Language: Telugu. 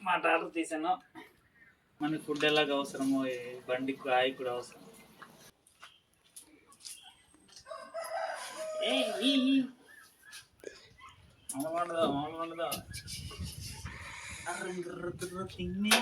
మా టాటర్ తీసాను. మనకి ఫుడ్ ఎలాగ అవసరమో బండికి ఆయి కూడా అవసరం. మామూలుగా తిన్నే